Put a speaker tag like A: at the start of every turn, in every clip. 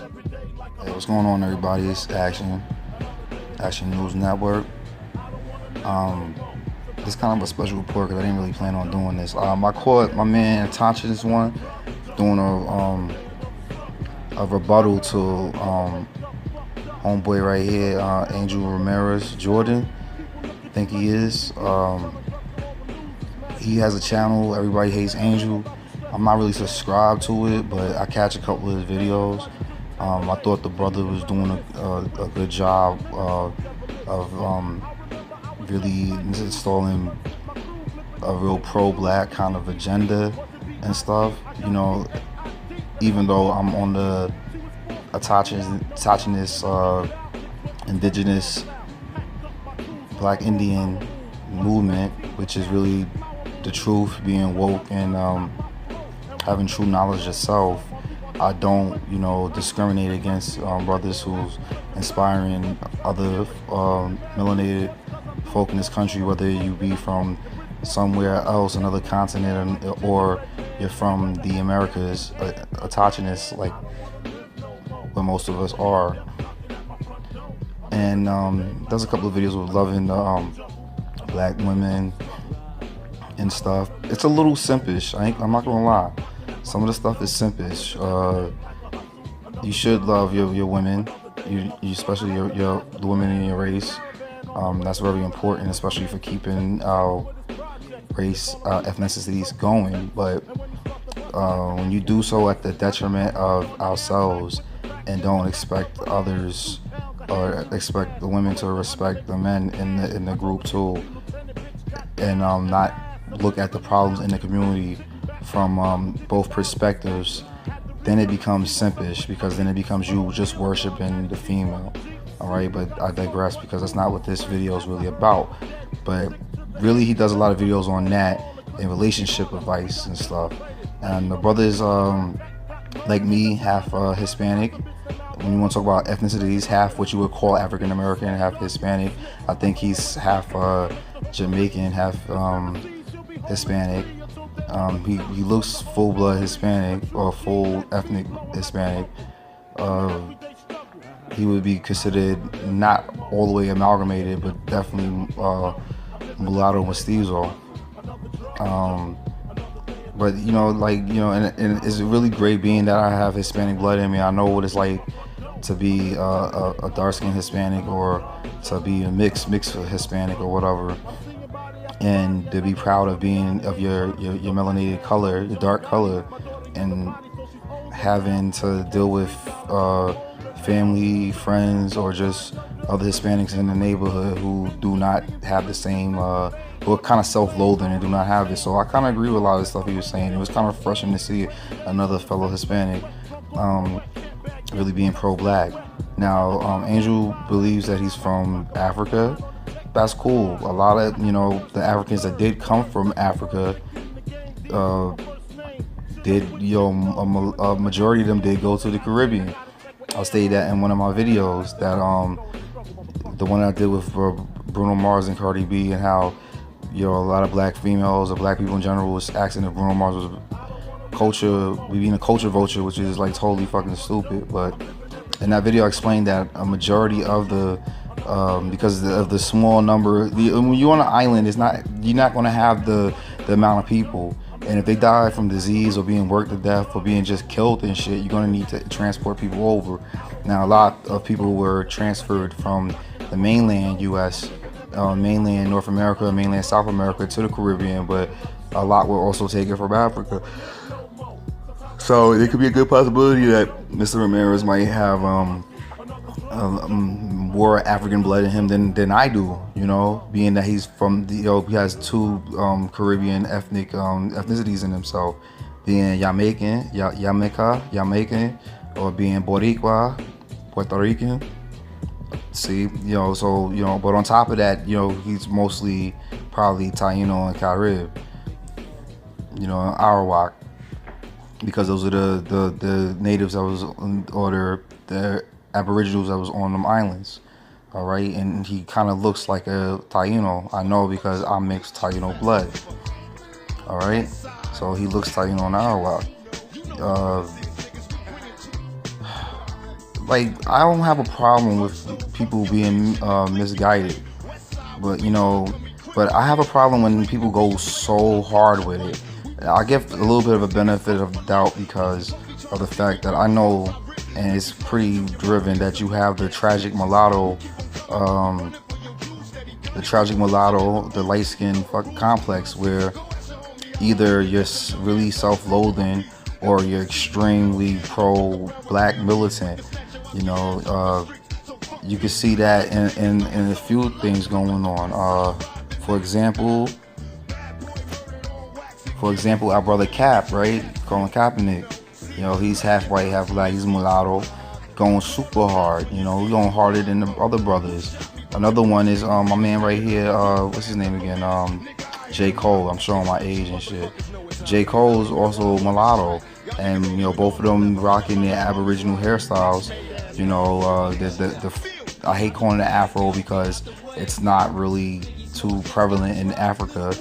A: Hey, what's going on, everybody? It's Action News Network. This kind of a special report because I didn't really plan on doing this. I caught my man Tacha this one doing a rebuttal to homeboy right here, Angel Ramirez Jordan. I think he is. He has a channel. Everybody Hates Angel. I'm not really subscribed to it, but I catch a couple of his videos. I thought the brother was doing a good job of really installing a real pro-black kind of agenda and stuff. You know, even though I'm on the autochthonous indigenous black Indian movement, which is really the truth, being woke and having true knowledge of self. I don't, discriminate against brothers who's inspiring other melanated folk in this country, whether you be from somewhere else, another continent, or you're from the Americas, autochthonous, like what most of us are. And there's a couple of videos with loving black women and stuff. It's a little simpish. I'm not gonna lie. Some of the stuff is simpish. You should love your women, you especially the women in your race. That's very important, especially for keeping our race ethnicities going. But when you do so at the detriment of ourselves and don't expect others or expect the women to respect the men in the group too, and not look at the problems in the community from both perspectives, then it becomes simpish, because then it becomes you just worshiping the female. All right, but I digress, because that's not what this video is really about. But really, he does a lot of videos on that and relationship advice and stuff. And the brother is like me, half Hispanic. When you want to talk about ethnicity, he's half what you would call African American, half Hispanic. I think he's half Jamaican, half Hispanic. He looks full-blood Hispanic, or full ethnic Hispanic. He would be considered not all the way amalgamated, but definitely mulatto mestizo. But and it's really great being that I have Hispanic blood in me. I know what it's like to be a dark-skinned Hispanic, or to be a mixed Hispanic or whatever, and to be proud of being of your melanated color, your dark color, and having to deal with family, friends, or just other Hispanics in the neighborhood who do not have the same, who are kind of self-loathing and do not have it. So I kind of agree with a lot of the stuff he was saying. It was kind of refreshing to see another fellow Hispanic really being pro-black. Now, Angel believes that he's from Africa. That's cool. A lot of, the Africans that did come from Africa, a majority of them did go to the Caribbean. I'll state that in one of my videos, that the one I did with Bruno Mars and Cardi B, and how a lot of black females or black people in general was asking if Bruno Mars was we being a culture vulture, which is like totally fucking stupid. But in that video I explained that a majority of the because of the small number, when you're on an island, you're not going to have the amount of people. And if they die from disease or being worked to death or being just killed and shit, you're going to need to transport people over. Now, a lot of people were transferred from the mainland U.S., mainland North America, mainland South America to the Caribbean, but a lot were also taken from Africa. So it could be a good possibility that Mr. Ramirez might have more African blood in him than I do, being that he's from he has two Caribbean ethnicities in himself, being Jamaican, or being Boricua, Puerto Rican. See, but on top of that, he's mostly probably Taino and Carib, Arawak, because those are the natives that was, or the Aboriginals that was on them islands. All right, and he kind of looks like a Taino. I know because I mixed Taino blood. All right, so he looks Taino and Arawak. like, I don't have a problem with people being misguided, but but I have a problem when people go so hard with it. I give a little bit of a benefit of the doubt because of the fact that I know, and it's pretty driven, that you have the tragic mulatto, the light skin complex, where either you're really self-loathing or you're extremely pro-black militant. You can see that in a few things going on. For example, our brother Cap, right? Colin Kaepernick. He's half white, half black. He's mulatto, going super hard. He's going harder than the other brothers. Another one is my man right here. What's his name again? J. Cole. I'm showing my age and shit. J. Cole is also mulatto, and both of them rocking their Aboriginal hairstyles. I hate calling it Afro because it's not really too prevalent in Africa.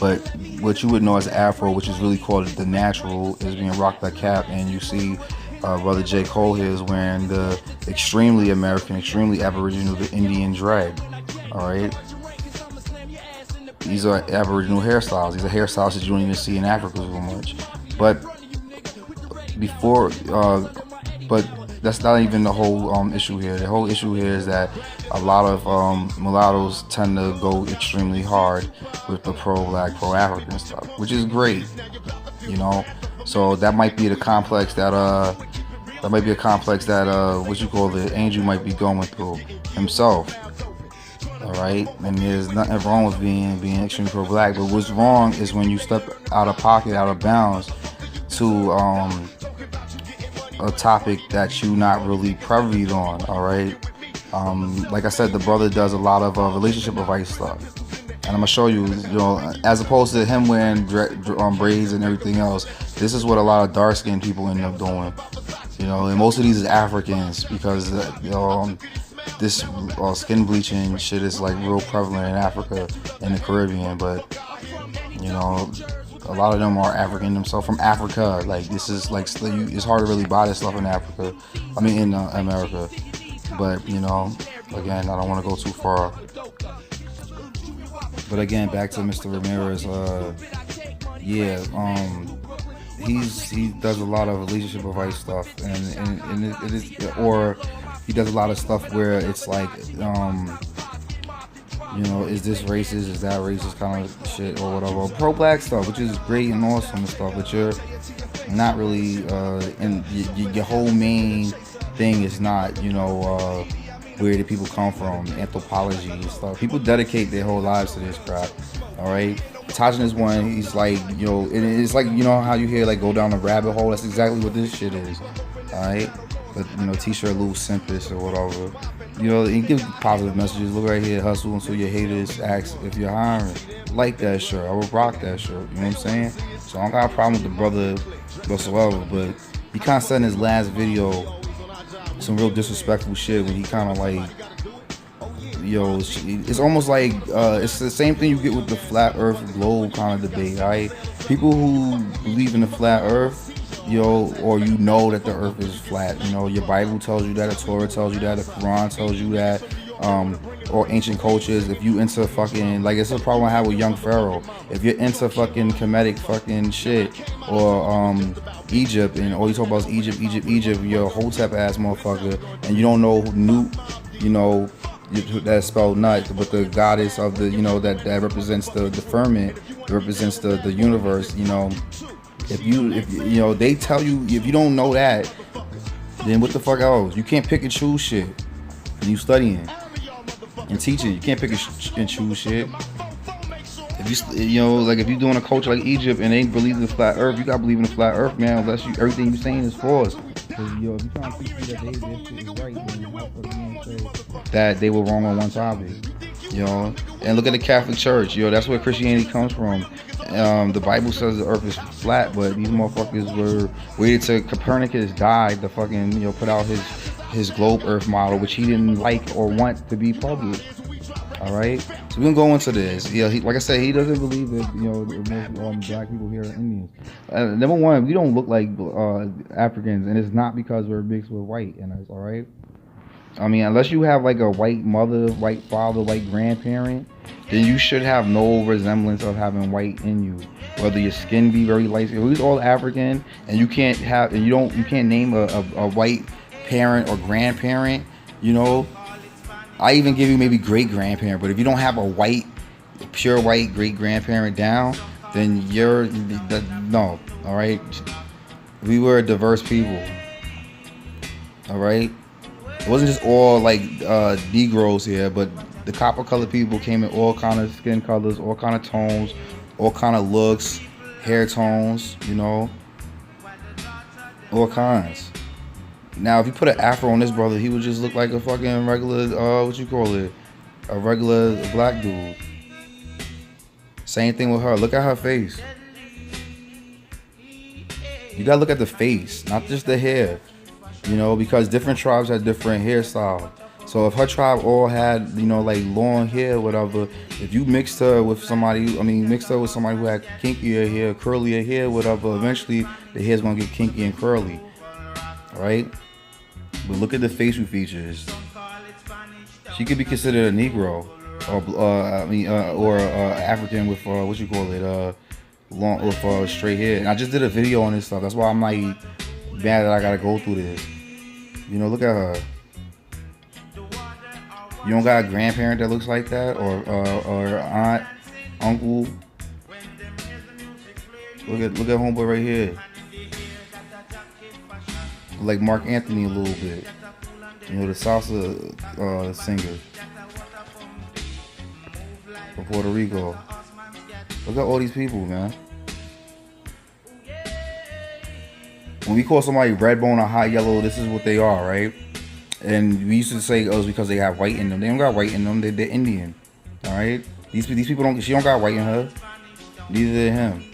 A: But what you would know as Afro, which is really called the natural, is being rocked by Cap, and you see brother J. Cole here is wearing the extremely American, extremely Aboriginal, the Indian dread. All right, these are Aboriginal hairstyles. These are hairstyles that you don't even see in Africa so much. But that's not even the whole issue here. The whole issue here is that a lot of mulattoes tend to go extremely hard with the pro-black, pro-African stuff, which is great, So that might be the complex that what you call the Angel might be going through himself. All right, and there's nothing wrong with being extremely pro-black, but what's wrong is when you step out of pocket, out of bounds to a topic that you're not really privy on. All right, like I said, the brother does a lot of relationship advice stuff, and I'm gonna show you, as opposed to him wearing braids and everything else, this is what a lot of dark-skinned people end up doing. And most of these is Africans, because this skin bleaching shit is like real prevalent in Africa and the Caribbean, but a lot of them are African themselves, from Africa. Like, this is like, it's hard to really buy this stuff in Africa. In America. But again, I don't want to go too far. But again, back to Mr. Ramirez. He does a lot of relationship advice stuff, and it is, or he does a lot of stuff where it's like, is this racist? Is that racist kind of shit or whatever? Pro-black stuff, which is great and awesome and stuff, but you're not really, and your whole main thing is not, where the people come from, anthropology and stuff. People dedicate their whole lives to this crap. All right. Tajin is one. He's like, it's like, how you hear like go down a rabbit hole. That's exactly what this shit is. All right. But t-shirt loose simpish or whatever. It gives positive messages. Look right here, hustle until your haters ask if you're hiring. Like that shirt. I would rock that shirt. You know what I'm saying? So I don't got a problem with the brother whatsoever. But he kind of said in his last video some real disrespectful shit when he kind of like, it's almost like it's the same thing you get with the flat earth globe kind of debate, right? People who believe in the flat earth, or that the earth is flat, your Bible tells you that, the Torah tells you that, the Quran tells you that, or ancient cultures. If you into fucking, like, it's a problem I have with young Pharaoh. If you're into fucking Kemetic fucking shit, or Egypt, and all you talk about is Egypt, you're a Hotep ass motherfucker, and you don't know Nut, that's spelled Nut, but the goddess of the, that represents the firmament, represents the universe. If they tell you, if you don't know that, then what the fuck else? You can't pick and choose shit when you studying and teaching. You can't pick and choose shit. If if you're doing a culture like Egypt and they believe in the flat earth, you gotta believe in the flat earth, man. Unless everything you're saying is false. Because if you're trying to teach me that their shit is right, then that they were wrong on one topic. And look at the Catholic Church. That's where Christianity comes from. The Bible says the earth is flat, but these motherfuckers were waited till Copernicus died to fucking put out his globe earth model, which he didn't like or want to be published. All right, so we're gonna go into this. Yeah, like I said, he doesn't believe that the most black people here are Indians. Number one, we don't look like Africans, and it's not because we're mixed with white in us. All right, I mean, unless you have like a white mother, white father, white grandparent, then you should have no resemblance of having white in you. Whether your skin be very light, if we're all African, and you can't have, and you can't name a white parent or grandparent, you know. I even give you maybe great grandparent, but if you don't have a white, pure white great grandparent down, then you're no. All right, we were a diverse people. All right. It wasn't just all like Negroes here, but the copper colored people came in all kind of skin colors, all kind of tones, all kind of looks, hair tones, you know, all kinds. Now, if you put an afro on this brother, he would just look like a fucking regular, what you call it, a regular black dude. Same thing with her. Look at her face. You gotta look at the face, not just the hair. You know, because different tribes have different hairstyles. So if her tribe all had, you know, like long hair, whatever, if you mixed her with somebody, mixed her with somebody who had kinkier hair, curlier hair, whatever, eventually the hair's gonna get kinky and curly. Right? But look at the facial features. She could be considered a Negro, or African with what you call it, long with straight hair. And I just did a video on this stuff. That's why I'm like mad that I gotta go through this. You know, look at her. You don't got a grandparent that looks like that, or aunt, uncle. Look at homeboy right here. Like Mark Anthony a little bit. You know, the salsa singer from Puerto Rico. Look at all these people, man. When we call somebody red bone or hot yellow, this is what they are, right? And we used to say, oh, it's because they have white in them. They don't got white in them. They're Indian, all right? These people don't. She don't got white in her. Neither did him.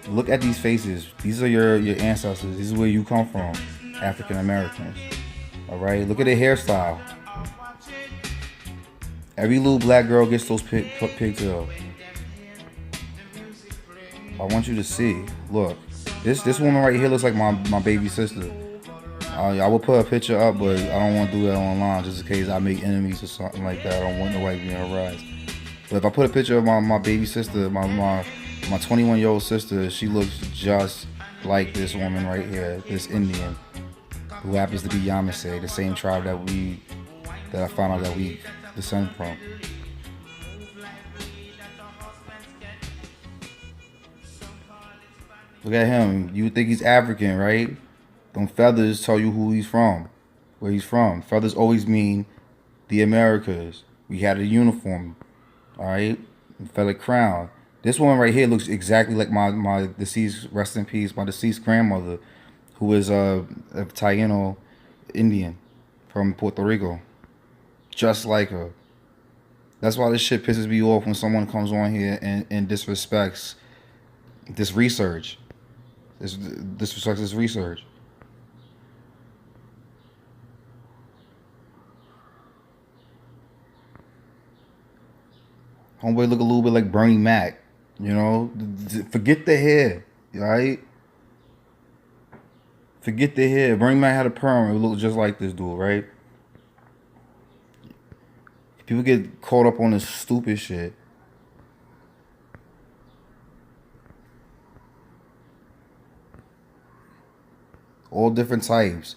A: Look at these faces. These are your ancestors. This is where you come from, African Americans. All right. Look at their hairstyle. Every little black girl gets those pigtails. I want you to see. Look, this woman right here looks like my baby sister. I will put a picture up, but I don't want to do that online just in case I make enemies or something like that. I don't want nobody being harassed. But if I put a picture of my baby sister, my 21-year-old sister, she looks just like this woman right here, this Indian, who happens to be Yamasee, the same tribe that I found out that we descend from. Look at him. You would think he's African, right? Them feathers tell you who he's from, where he's from. Feathers always mean the Americas. We had a uniform, all right? Feather crown. This one right here looks exactly like my deceased, rest in peace, my deceased grandmother, who is a Taino Indian from Puerto Rico. Just like her. That's why this shit pisses me off when someone comes on here and disrespects this research. Disrespects this research. Homeboy look a little bit like Bernie Mac. You know? Forget the hair. Right? Forget the hair. Bernie Mac had a perm. It looked just like this dude, right? People get caught up on this stupid shit. All different types.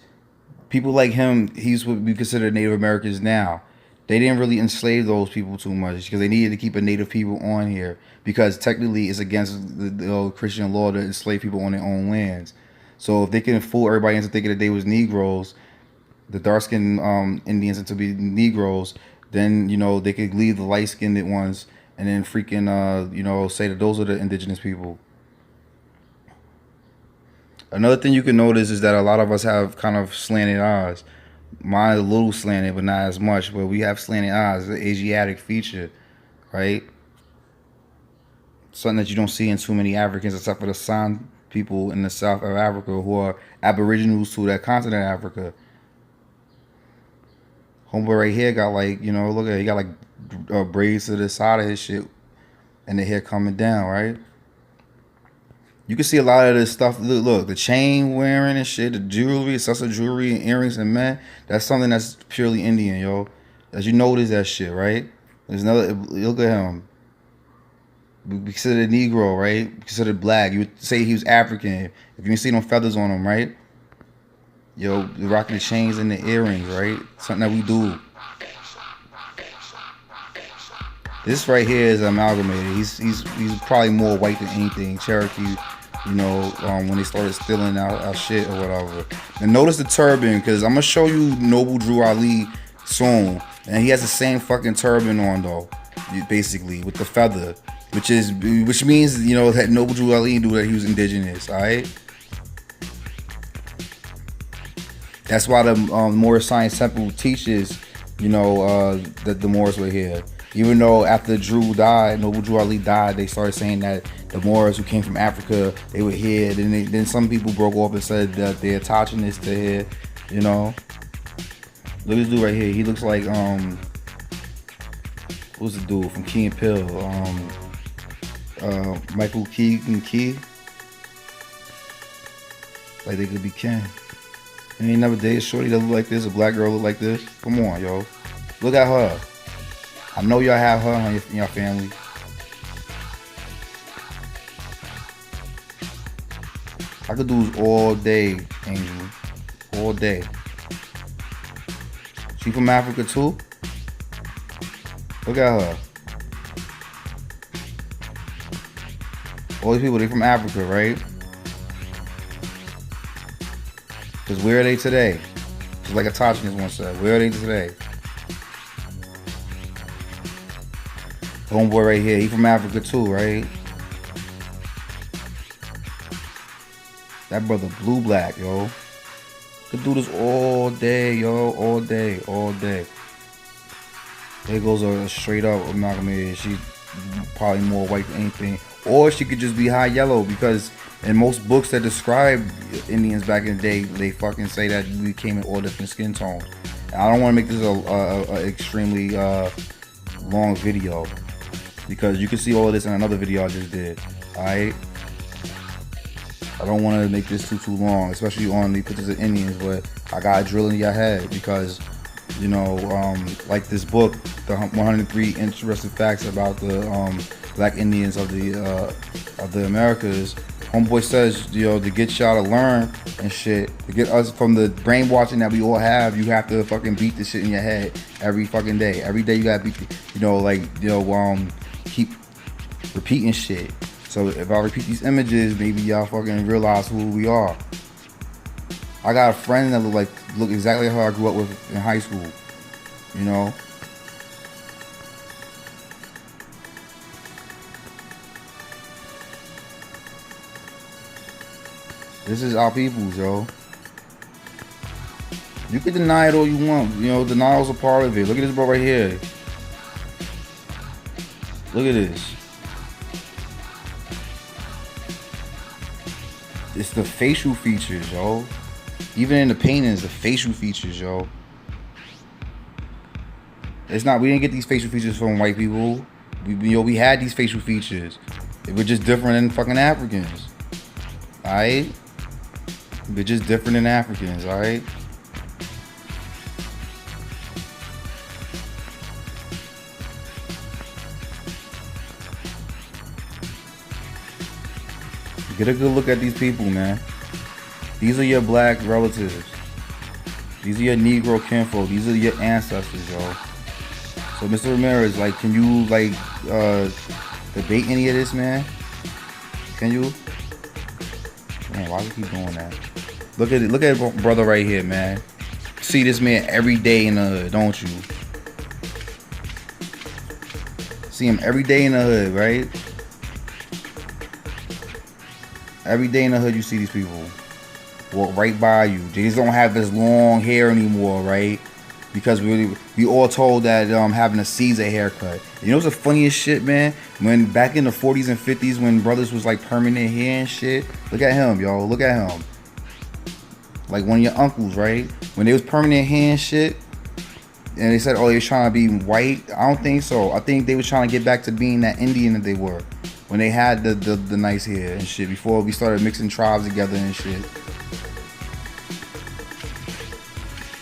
A: People like him, he's what we consider Native Americans now. They didn't really enslave those people too much because they needed to keep a Native people on here because technically it's against the Christian law to enslave people on their own lands. So if they can fool everybody into thinking that they was Negroes, the dark-skinned Indians into be Negroes, then, you know, they could leave the light-skinned ones and then freaking, you know, say that those are the indigenous people. Another thing you can notice is that a lot of us have kind of slanted eyes. Mine is a little slanted, but not as much. But we have slanted eyes. It's an Asiatic feature, right? Something that you don't see in too many Africans except for the people in the south of Africa who are aboriginals to that continent of Africa. Homeboy right here got like, you know, look at it, he got like braids to the side of his shit and the hair coming down, right? You can see a lot of this stuff. Look, the chain wearing and shit, the jewelry, accessory jewelry and earrings and men, that's something that's purely Indian, yo. As you notice that shit, right? There's another, look at him. We considered Negro, right? We considered black. You would say he was African if you see no feathers on him, right? Yo, the rocking the chains and the earrings, right? Something that we do. This right here is amalgamated. He's probably more white than anything. Cherokee, you know, when they started stealing our shit or whatever. And notice the turban, because I'm gonna show you Noble Drew Ali soon, and he has the same fucking turban on though, basically with the feather, which means, you know, that Noble Drew Ali knew that he was indigenous. All right. That's why the Moorish Science Temple teaches, you know, that the Moors were here. Even though after Drew died, Noble Drew Ali died, they started saying that the Moors who came from Africa, they were here. Then some people broke off and said that they're attaching this to here, you know. Look at this dude right here. He looks like, what's the dude from Key and Peele? Michael Keegan Key. Like they could be kin. And ain't never dated a shorty that look like this, a black girl look like this. Come on, yo. Look at her. I know y'all have her in your family. I could do this all day, Angel. All day. She from Africa too? Look at her. All these people, they from Africa, right? Because where are they today? Just like Atachinus once said, where are they today? Homeboy right here, he from Africa too, right? That brother blue black, yo. Could do this all day, yo. All day, all day. There goes a straight up amalgamated. She probably more white than anything. Or she could just be high yellow, because in most books that describe Indians back in the day, they fucking say that we came in all different skin tones. And I don't want to make this a extremely long video, because you can see all of this in another video I just did. Alright? I don't want to make this too long, especially on the pictures of Indians, but I gotta drill in your head, because, you know, like this book, the 103 Interesting Facts about the Black Indians of the Americas. Homeboy says, you know, to get y'all to learn and shit, to get us from the brainwashing that we all have, you have to fucking beat this shit in your head every fucking day. Every day you gotta beat, you know, like, you know, keep repeating shit. So if I repeat these images, maybe y'all fucking realize who we are. I got a friend that look exactly how I grew up with in high school, you know. This is our peoples, yo. You can deny it all you want. You know, denial's a part of it. Look at this bro right here. Look at this. It's the facial features, yo. Even in the paintings, the facial features, yo. It's not, we didn't get these facial features from white people. We had these facial features. They were just different than fucking Africans. Alright? They're just different than Africans, alright? Get a good look at these people, man. These are your black relatives. These are your Negro kinfolk. These are your ancestors, yo. So, Mr. Ramirez, like, can you, like, debate any of this, man? Can you? Man, why do you keep doing that? Look at brother right here, man. See this man every day in the hood, don't you? See him every day in the hood, right? Every day in the hood you see these people walk right by you. They just don't have this long hair anymore, right? because we all told that having a Caesar haircut. You know what's the funniest shit, man? When back in the 40s and 50s, when brothers was like permanent hair and shit. Look at him, yo. Look at him. Like one of your uncles, right? When they was permanent hair and shit, and they said, oh, they was trying to be white. I don't think so. I think they was trying to get back to being that Indian that they were when they had the nice hair and shit before we started mixing tribes together and shit.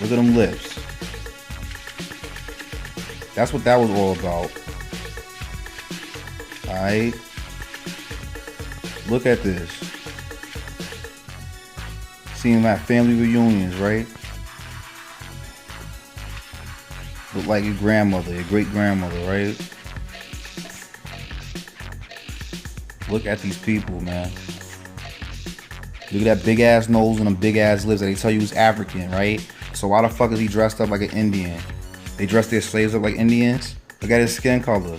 A: Look at them lips. That's what that was all about. Alright? Look at this. Seeing like family reunions, right? Look like your grandmother, your great grandmother, right? Look at these people, man. Look at that big ass nose and them big ass lips that they tell you is African, right? So why the fuck is he dressed up like an Indian? They dress their slaves up like Indians? Look at his skin color.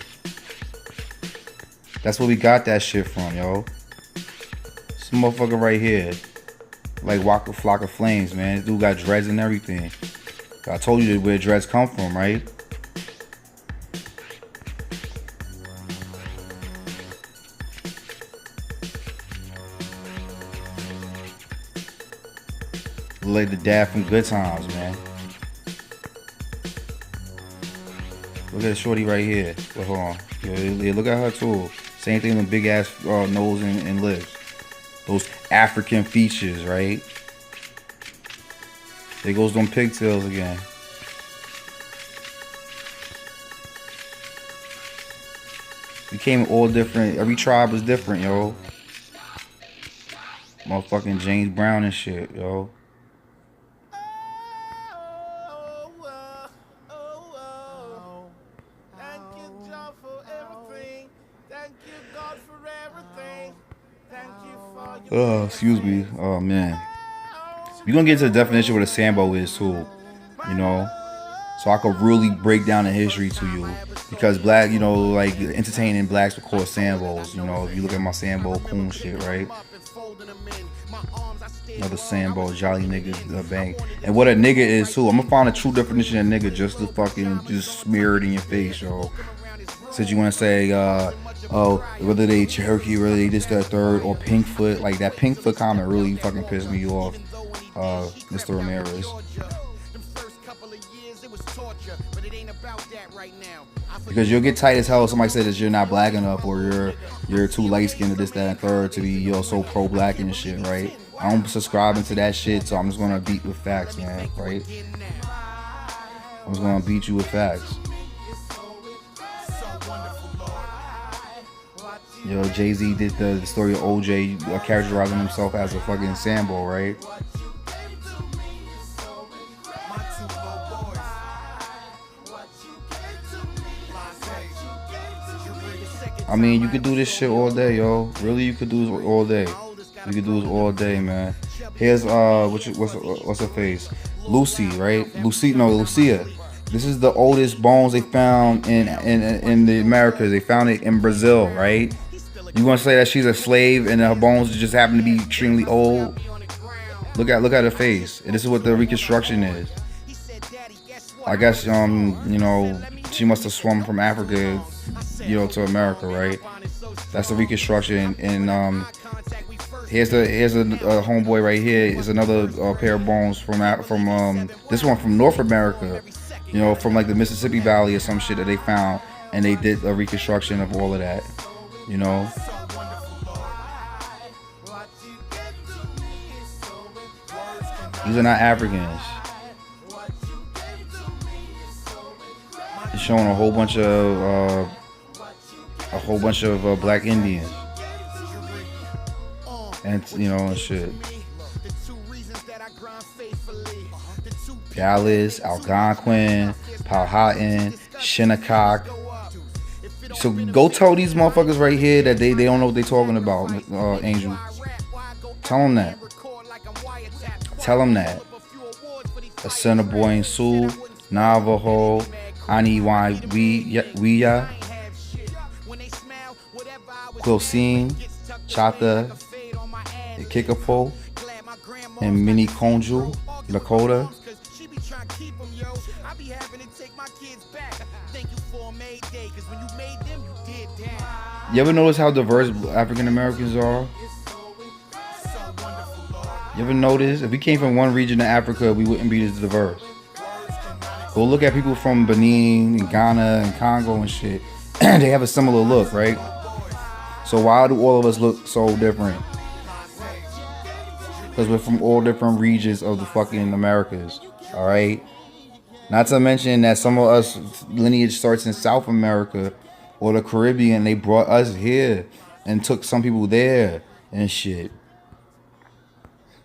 A: That's where we got that shit from, yo. This motherfucker right here. Like Waka Flocka Flames, man. This dude got dreads and everything. I told you where dreads come from, right? Like the dad from Good Times, man. Look at the shorty right here. Well, hold on. Yeah, look at her too. Same thing with big ass nose and lips. Those African features, right? There goes them pigtails again. We came all different. Every tribe was different, yo. Motherfucking James Brown and shit, yo. Oh, excuse me. Oh, man. We're going to get to the definition of what a Sambo is, too. You know? So I could really break down the history to you. Because black, you know, like, entertaining blacks were called Sambos. You know, if you look at my Sambo coon shit, right? Another Sambo, jolly nigga, bang. And what a nigga is, too. I'm going to find a true definition of nigga just to fucking just smear it in your face, yo. Since you want to say, oh, whether they Cherokee, whether they this, that, third, or Pinkfoot. Like, that Pinkfoot comment really fucking pissed me off, Mr. Ramirez. Because you'll get tight as hell if somebody says that you're not black enough or you're too light-skinned or this, that, and third to be, you know, so pro-black and shit, right? I don't subscribe into that shit, so I'm just gonna beat with facts, man, right? I'm just gonna beat you with facts. Yo, Jay-Z did the story of OJ characterizing himself as a fucking Sambo, right? I mean, you could do this shit all day, yo. Really, you could do this all day. You could do this all day, man. Here's what's her face? Lucy, right? Lucia. This is the oldest bones they found in the Americas. They found it in Brazil, right? You gonna say that she's a slave and her bones just happen to be extremely old? Look at her face. And this is what the reconstruction is. I guess you know, she must have swum from Africa, you know, to America, right? That's the reconstruction. And here's a homeboy right here. Is another pair of bones from this one from North America, you know, from like the Mississippi Valley or some shit that they found, and they did a reconstruction of all of that, you know. These are not Africans. It's showing a whole bunch of black Indians, and you know, and shit. Dallas, Algonquin, Powhatan, Shinnecock. So go tell these motherfuckers right here that they don't know what they're talking about, Angel. Tell them that. Tell them that. Assiniboine Sioux, Navajo, Aniwaya, Quilcene, Chata, Kickapoo, and Mini Konju, Lakota.
B: I be having to take my kids back. Thank you for a May Day, cause when you made them, you did that.
A: You ever notice how diverse African Americans are? You ever notice? If we came from one region of Africa, we wouldn't be this diverse. Go look at people from Benin and Ghana and Congo and shit. They have a similar look, right? So why do all of us look so different? Because we're from all different regions of the fucking Americas, all right? Not to mention that some of us lineage starts in South America or the Caribbean. They brought us here and took some people there and shit.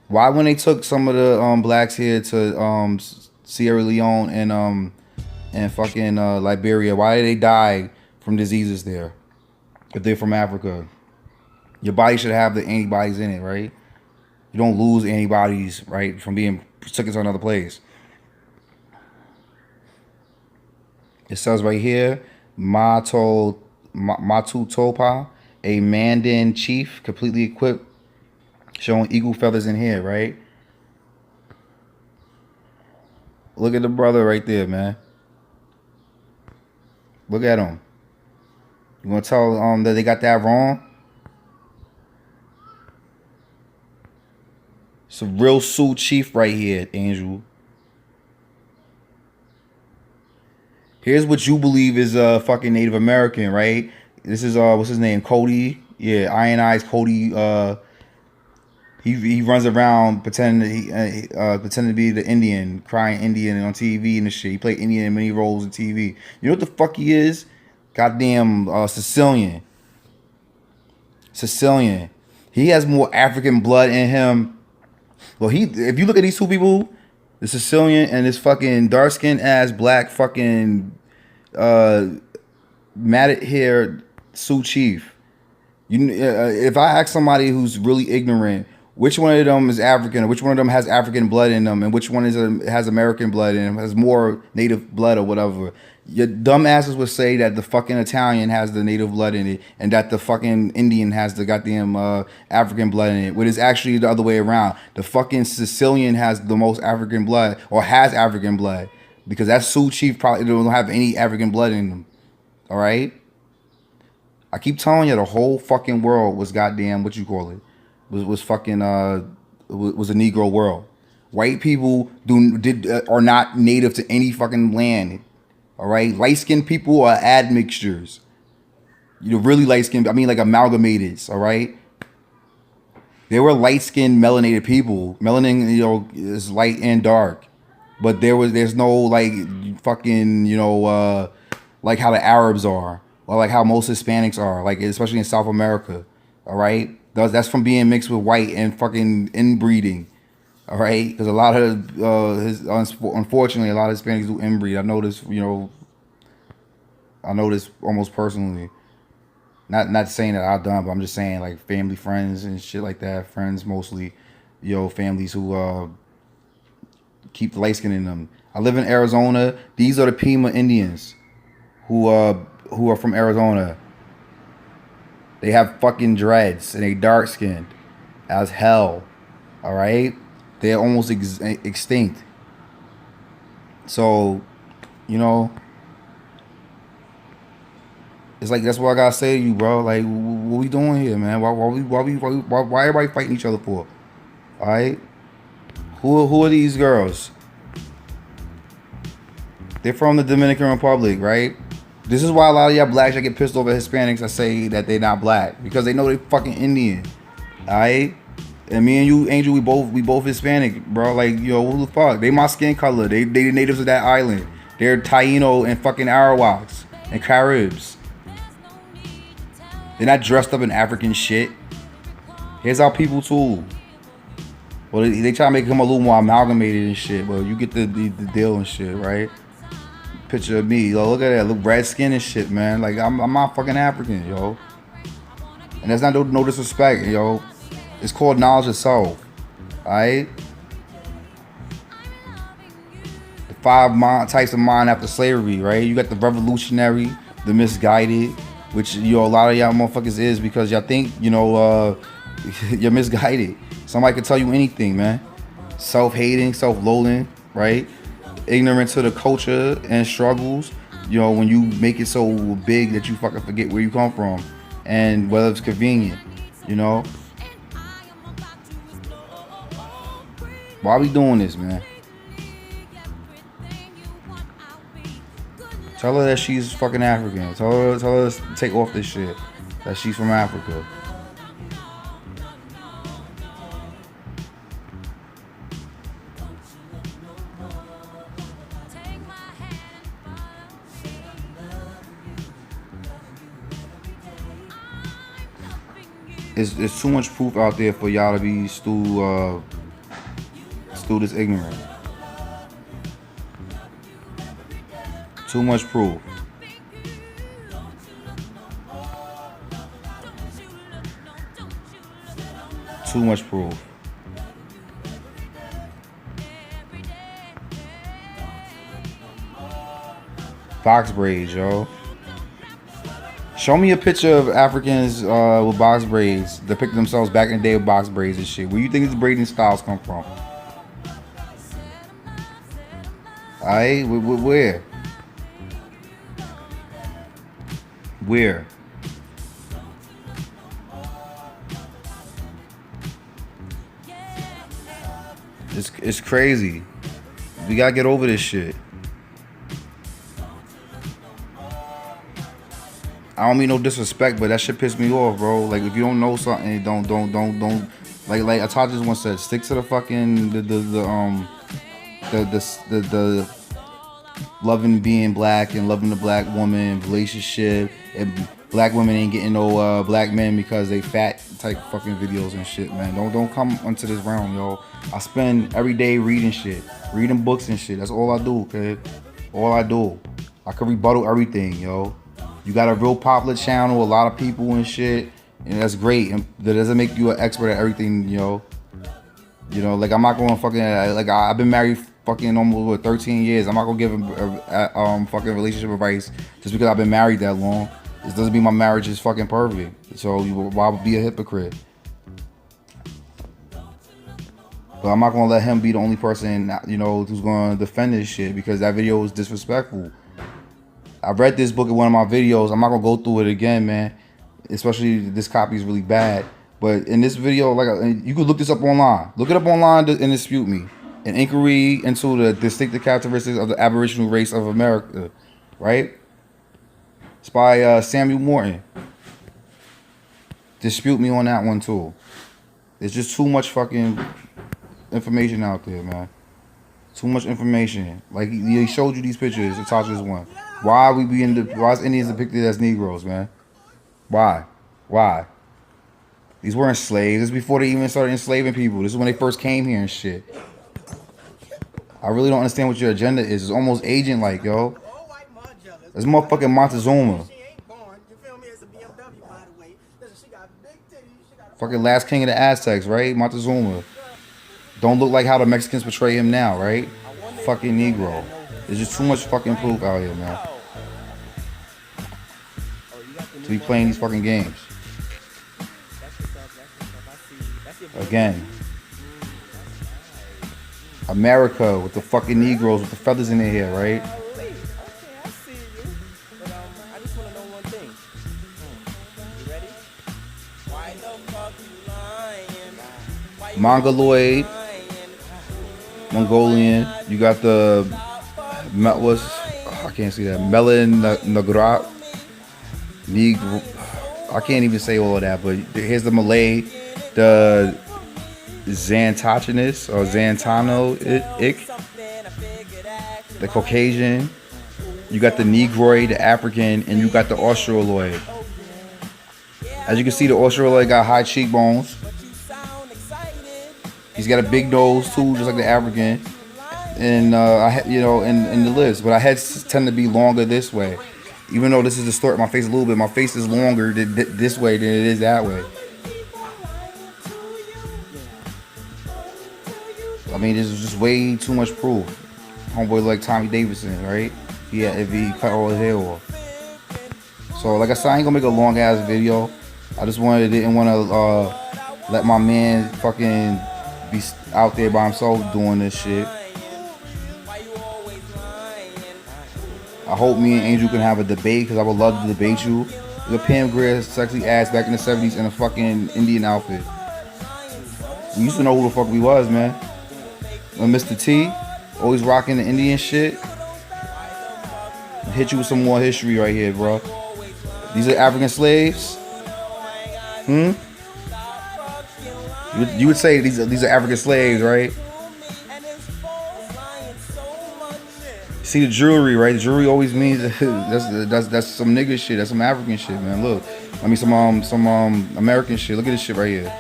A: Why when they took some of the blacks here to Sierra Leone and fucking Liberia, why did they die from diseases there? If they're from Africa, your body should have the antibodies in it, right? You don't lose antibodies, right, from being taken to another place. It says right here, Matu Topa, a Mandan chief, completely equipped, showing eagle feathers in here, right? Look at the brother right there, man. Look at him. You want to tell that they got that wrong? It's a real Sioux chief right here, Angel. Here's what you believe is a fucking Native American, right? This is what's his name? Cody. Yeah, Ionized Cody. He runs around pretending to be the Indian, crying Indian on TV and shit. He played Indian in many roles on TV. You know what the fuck he is? Goddamn Sicilian. Sicilian. He has more African blood in him. Well, if you look at these two people, the Sicilian and this fucking dark skinned ass black fucking matted hair Sioux chief. If I ask somebody who's really ignorant, which one of them is African, or which one of them has African blood in them, and which one has American blood in them, has more native blood or whatever, your dumb asses would say that the fucking Italian has the native blood in it, and that the fucking Indian has the goddamn African blood in it, when it's actually the other way around. The fucking Sicilian has the most African blood, or has African blood, because that Sioux chief probably don't have any African blood in them. All right? I keep telling you, the whole fucking world was goddamn, what you call it, was fucking was a Negro world. White people are not native to any fucking land. All right, light skinned people are admixtures. You know, really light skinned. I mean, like amalgamateds. All right. There were light skinned melanated people. Melanin, you know, is light and dark, but there's no like fucking, you know, like how the Arabs are, or like how most Hispanics are, like especially in South America. All right. That's from being mixed with white and fucking inbreeding, all right? Because a lot of unfortunately, a lot of Hispanics do inbreed. I know this almost personally. Not saying that I've done, but I'm just saying like family, friends, and shit like that. Friends mostly, families who keep the light skin in them. I live in Arizona. These are the Pima Indians, who are from Arizona. They have fucking dreads and they dark skinned as hell. All right, they're almost extinct. So, it's like that's what I gotta say to you, bro. Like, what we doing here, man? Why everybody fighting each other for? All right, who are these girls? They're from the Dominican Republic, right? This is why a lot of y'all blacks that get pissed over Hispanics that say that they're not black, because they know they fucking Indian. Alright? And me and you, Angel, we both Hispanic, bro. Like, who the fuck? They my skin color. They the natives of that island. They're Taino and fucking Arawaks and Caribs. They're not dressed up in African shit. Here's our people too. Well, they try to make him a little more amalgamated and shit, but you get the deal and shit, right? Picture of me, look at that, look, red skin and shit, man. Like I'm not fucking African, yo. And that's not no disrespect, yo. It's called knowledge of self. Alright? The 5 types of mind after slavery, right? You got the revolutionary, the misguided, which a lot of y'all motherfuckers is because y'all think, you're misguided. Somebody can tell you anything, man. Self-hating, self-loathing, right? ignorant to the culture and struggles. You know, when you make it so big that you fucking forget where you come from and whether it's convenient. You know, why we doing this, man? Tell her that she's fucking African. Tell her to take off this shit. That she's from Africa. It's too much proof out there for y'all to be still this ignorant. Too much proof. Too much proof. Box braids, yo. Show me a picture of Africans with box braids depicting themselves back in the day with box braids and shit. Where you think these braiding styles come from? Alright, where? Where? It's crazy. We gotta get over this shit. I don't mean no disrespect, but that shit pissed me off, bro. Like, if you don't know something, don't. Like Atah just once said, stick to the fucking the loving being black and loving the black woman relationship, and black women ain't getting no black men because they fat type fucking videos and shit, man. Don't come onto this realm, yo. I spend every day reading shit, reading books and shit. That's all I do, okay? All I do. I can rebuttal everything, yo. You got a real popular channel, a lot of people and shit, and that's great. And that doesn't make you an expert at everything, yo. You know, like, I'm not going to fucking, like, I've been married fucking almost 13 years. I'm not gonna give him fucking relationship advice just because I've been married that long. It doesn't mean my marriage is fucking perfect. So why would be a hypocrite? But I'm not gonna let him be the only person, you know, who's gonna defend this shit because that video was disrespectful. I read this book in one of my videos. I'm not gonna go through it again, man. Especially this copy is really bad. But in this video, like, you could look this up online. Look it up online and dispute me. An inquiry into the distinctive characteristics of the Aboriginal race of America, right? It's by Samuel Morton. Dispute me on that one too. There's just too much fucking information out there, man. Too much information. Like, he showed you these pictures. Natasha's one. Why is Indians depicted as Negroes, man? Why? Why? These weren't slaves. This is before they even started enslaving people. This is when they first came here and shit. I really don't understand what your agenda is. It's almost agent-like, yo. It's motherfucking Montezuma. Fucking last king of the Aztecs, right? Montezuma. Don't look like how the Mexicans portray him now, right? Fucking Negro. There's just too much fucking proof out here, man. To be playing these fucking games. Again. America with the fucking Negroes with the feathers in their hair, right? Mongoloid, Mongolian. You got the I can't see that. Melon Nagrat. Negro. I can't even say all of that, but here's the Malay, the Xantachinus or Xantano Ik, the Caucasian. You got the Negroid, the African, and you got the Australoid. As you can see, the Australoid got high cheekbones. He's got a big nose too, just like the African. And you know, in the list, but our heads tend to be longer this way. Even though this is distorted my face a little bit, my face is longer this way than it is that way. I mean, this is just way too much proof. Homeboy like Tommy Davidson, right? Yeah, if he cut all his hair off. So, like I said, I ain't gonna make a long ass video. I just didn't want to let my man fucking be out there by himself doing this shit. I hope me and Angel can have a debate, because I would love to debate you. The Pam Grier sexy ass back in the 70s in a fucking Indian outfit. We used to know who the fuck we was, man. Mr. T, always rocking the Indian shit. Hit you with some more history right here, bro. These are African slaves. You would say these are African slaves, right? See the jewelry, right? The jewelry always means that's some nigga shit. That's some African shit, man. Look, I mean some American shit. Look at this shit right here.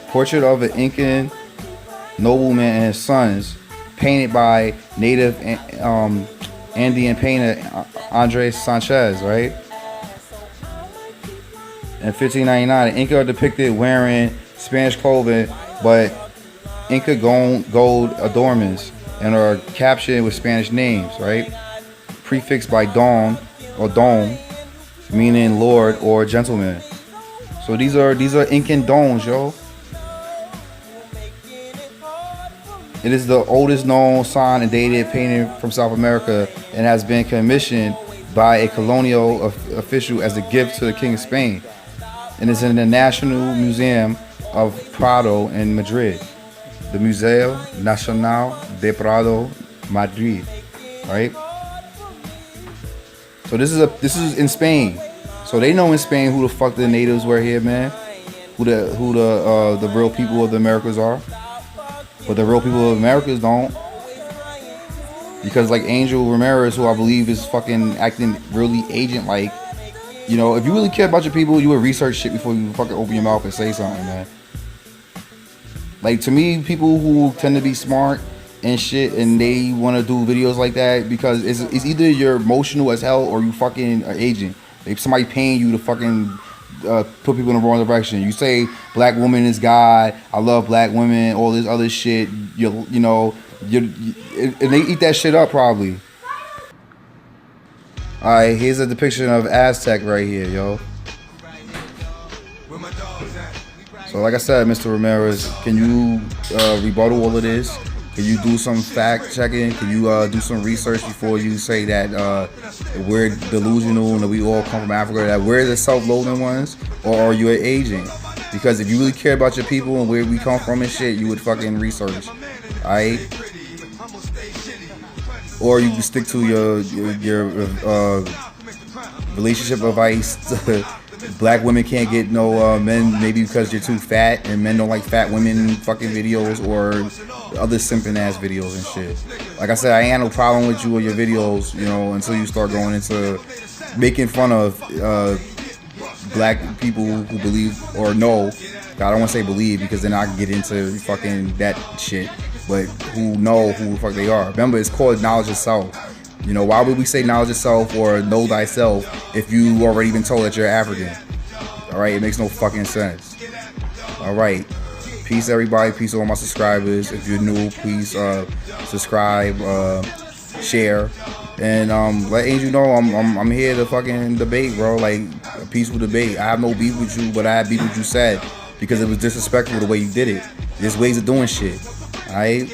A: Portrait of an Incan nobleman and his sons, painted by native Andean painter Andres Sanchez, right? In 1599, the Inca are depicted wearing Spanish clothing, but Inca gold adornments, and are captioned with Spanish names, right? Prefixed by don or don, meaning lord or gentleman. So these are Incan dons, yo. It is the oldest known signed and dated painting from South America, and has been commissioned by a colonial official as a gift to the King of Spain. And it's in the National Museum of Prado in Madrid. The Museo Nacional de Prado, Madrid, right? So this is in Spain. So they know in Spain who the fuck the natives were here, man. Who the real people of the Americas are. But the real people of Americas don't. Because like Angel Ramirez, who I believe is fucking acting really agent-like. You know, if you really care about your people, you would research shit before you fucking open your mouth and say something, man. Like, to me, people who tend to be smart and shit, and they want to do videos like that, because it's either you're emotional as hell or you fucking an agent. If somebody paying you to fucking put people in the wrong direction. You say black woman is God, I love black women, all this other shit. And they eat that shit up probably. Alright, here's a depiction of Aztec right here, yo. So like I said, Mr. Ramirez, can you rebuttal all of this? Can you do some fact checking? Can you do some research before you say that we're delusional and that we all come from Africa, that we're the self-loathing ones? Or are you an agent? Because if you really care about your people and where we come from and shit, you would fucking research. Alright? Or you can stick to your relationship advice. Black women can't get no men, maybe because you're too fat, and men don't like fat women fucking videos or other simping ass videos and shit. Like I said, I ain't had no problem with you or your videos, you know, until you start going into making fun of black people who believe or know. I don't want to say believe, because then I can get into fucking that shit. But who know who the fuck they are. Remember, it's called knowledge of self. You know, why would we say knowledge of self or know thyself if you already been told that you're African? Alright, it makes no fucking sense. Alright, peace everybody, peace to all my subscribers. If you're new, please subscribe, share, and let Angel know I'm here to fucking debate, bro. Like a peaceful debate. I have no beef with you, but I have beef with what you said, because it was disrespectful the way you did it. There's ways of doing shit. Alright?